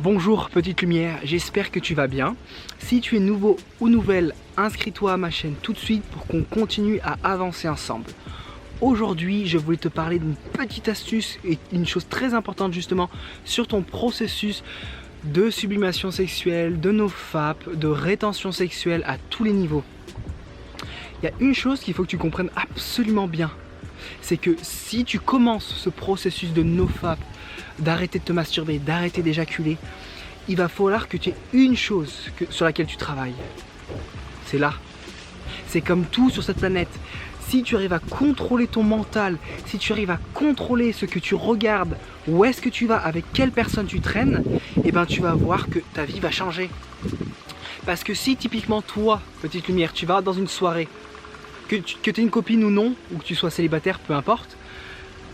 Bonjour petite lumière, j'espère que tu vas bien. Si tu es nouveau ou nouvelle, inscris-toi à ma chaîne tout de suite pour qu'on continue à avancer ensemble. Aujourd'hui, je voulais te parler d'une petite astuce et une chose très importante justement sur ton processus de sublimation sexuelle, de nofap, de rétention sexuelle à tous les niveaux. Il y a une chose qu'il faut que tu comprennes absolument bien. C'est que si tu commences ce processus de nofap, d'arrêter de te masturber, d'arrêter d'éjaculer, il va falloir que tu aies une chose sur laquelle tu travailles. C'est là. C'est comme tout sur cette planète. Si tu arrives à contrôler ton mental, si tu arrives à contrôler ce que tu regardes, où est-ce que tu vas, avec quelle personne tu traînes, eh ben tu vas voir que ta vie va changer. Parce que si typiquement toi, petite lumière, tu vas dans une soirée, que tu aies une copine ou non, ou que tu sois célibataire, peu importe,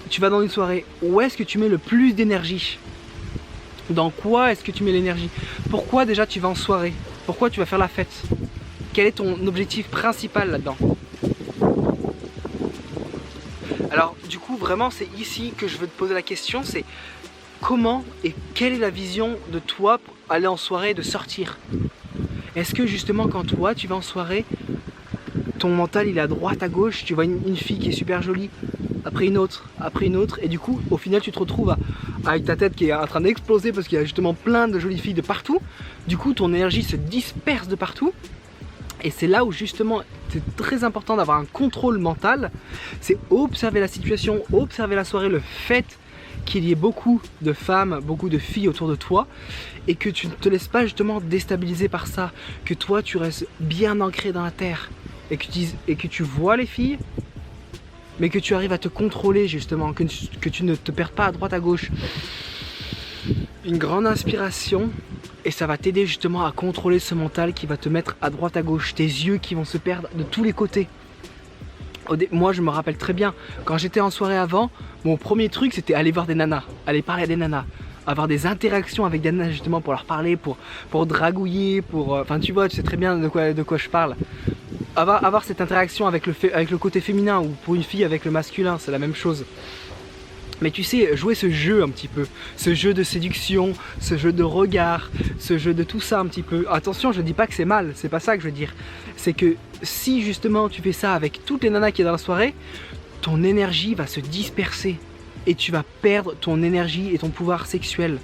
tu vas dans une soirée, où est-ce que tu mets le plus d'énergie? Dans quoi est-ce que tu mets l'énergie? Pourquoi déjà tu vas en soirée? Pourquoi tu vas faire la fête? Quel est ton objectif principal là-dedans? Alors du coup vraiment c'est ici que je veux te poser la question, c'est comment et quelle est la vision de toi pour aller en soirée et de sortir? Est-ce que justement quand toi tu vas en soirée, ton mental il est à droite, à gauche, tu vois une fille qui est super jolie, après une autre, et du coup au final tu te retrouves avec ta tête qui est en train d'exploser parce qu'il y a justement plein de jolies filles de partout. Du coup ton énergie se disperse de partout. Et c'est là où justement c'est très important d'avoir un contrôle mental. C'est observer la situation, observer la soirée, le fait qu'il y ait beaucoup de femmes, beaucoup de filles autour de toi et que tu ne te laisses pas justement déstabiliser par ça, que toi tu restes bien ancré dans la terre et que tu vois les filles mais que tu arrives à te contrôler justement, que tu ne te perds pas à droite à gauche. Une grande inspiration et ça va t'aider justement à contrôler ce mental qui va te mettre à droite à gauche, tes yeux qui vont se perdre de tous les côtés. Moi je me rappelle très bien, quand j'étais en soirée avant, mon premier truc c'était aller voir des nanas, aller parler à des nanas, avoir des interactions avec des nanas justement pour leur parler, pour dragouiller, enfin tu vois, tu sais très bien de quoi je parle. Avoir cette interaction avec le côté féminin ou pour une fille avec le masculin, c'est la même chose. Mais tu sais, jouer ce jeu un petit peu, ce jeu de séduction, ce jeu de regard, ce jeu de tout ça un petit peu. Attention, je dis pas que c'est mal, c'est pas ça que je veux dire. C'est que si justement tu fais ça avec toutes les nanas qui est dans la soirée, ton énergie va se disperser et tu vas perdre ton énergie et ton pouvoir sexuel.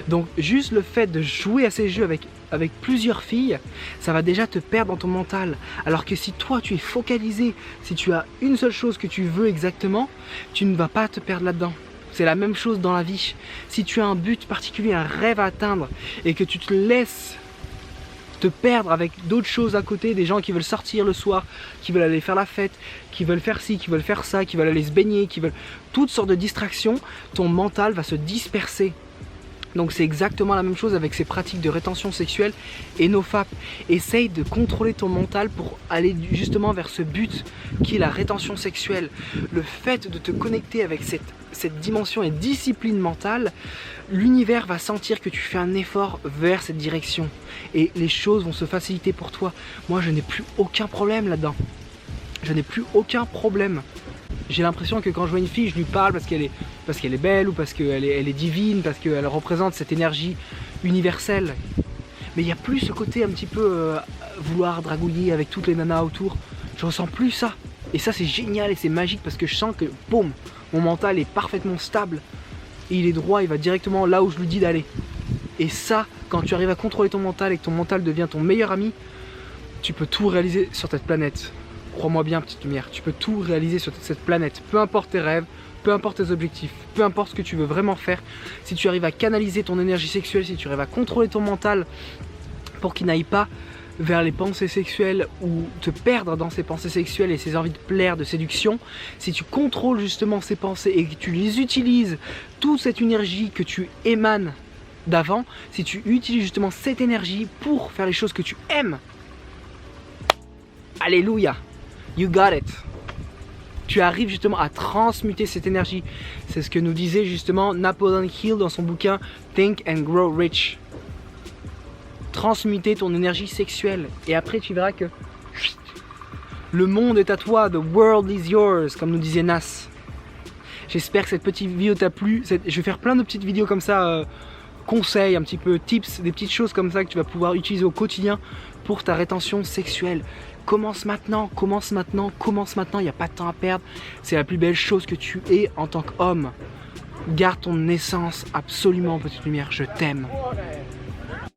Donc juste le fait de jouer à ces jeux avec plusieurs filles, ça va déjà te perdre dans ton mental. Alors que si toi tu es focalisé, si tu as une seule chose que tu veux exactement, tu ne vas pas te perdre là-dedans. C'est la même chose dans la vie. Si tu as un but particulier, un rêve à atteindre et que tu te laisses te perdre avec d'autres choses à côté, des gens qui veulent sortir le soir, qui veulent aller faire la fête, qui veulent faire ci, qui veulent faire ça, qui veulent aller se baigner, qui veulent toutes sortes de distractions, ton mental va se disperser. Donc c'est exactement la même chose avec ces pratiques de rétention sexuelle et nofap. Essaye de contrôler ton mental pour aller justement vers ce but qui est la rétention sexuelle. Le fait de te connecter avec cette dimension et discipline mentale, l'univers va sentir que tu fais un effort vers cette direction. Et les choses vont se faciliter pour toi. Moi je n'ai plus aucun problème là-dedans. Je n'ai plus aucun problème. J'ai l'impression que quand je vois une fille, je lui parle parce qu'elle est belle ou parce qu'elle est divine, parce qu'elle représente cette énergie universelle. Mais il n'y a plus ce côté un petit peu vouloir dragouiller avec toutes les nanas autour. Je ressens plus ça. Et ça c'est génial et c'est magique parce que je sens que boum, mon mental est parfaitement stable. Et il est droit, il va directement là où je lui dis d'aller. Et ça, quand tu arrives à contrôler ton mental et que ton mental devient ton meilleur ami, tu peux tout réaliser sur cette planète. Crois-moi bien, petite lumière, tu peux tout réaliser sur cette planète, peu importe tes rêves, peu importe tes objectifs, peu importe ce que tu veux vraiment faire. Si tu arrives à canaliser ton énergie sexuelle, si tu arrives à contrôler ton mental pour qu'il n'aille pas vers les pensées sexuelles ou te perdre dans ces pensées sexuelles et ces envies de plaire, de séduction, si tu contrôles justement ces pensées et que tu les utilises, toute cette énergie que tu émanes d'avant, si tu utilises justement cette énergie pour faire les choses que tu aimes, alléluia! You got it. Tu arrives justement à transmuter cette énergie. C'est ce que nous disait justement Napoleon Hill dans son bouquin Think and Grow Rich. Transmuter ton énergie sexuelle. Et après tu verras que le monde est à toi. The world is yours, comme nous disait Nas. J'espère que cette petite vidéo t'a plu. Je vais faire plein de petites vidéos comme ça conseils, un petit peu tips, des petites choses comme ça que tu vas pouvoir utiliser au quotidien pour ta rétention sexuelle. Commence maintenant, commence maintenant, commence maintenant, il n'y a pas de temps à perdre. C'est la plus belle chose que tu es en tant qu'homme. Garde ton essence absolument, petite lumière, je t'aime.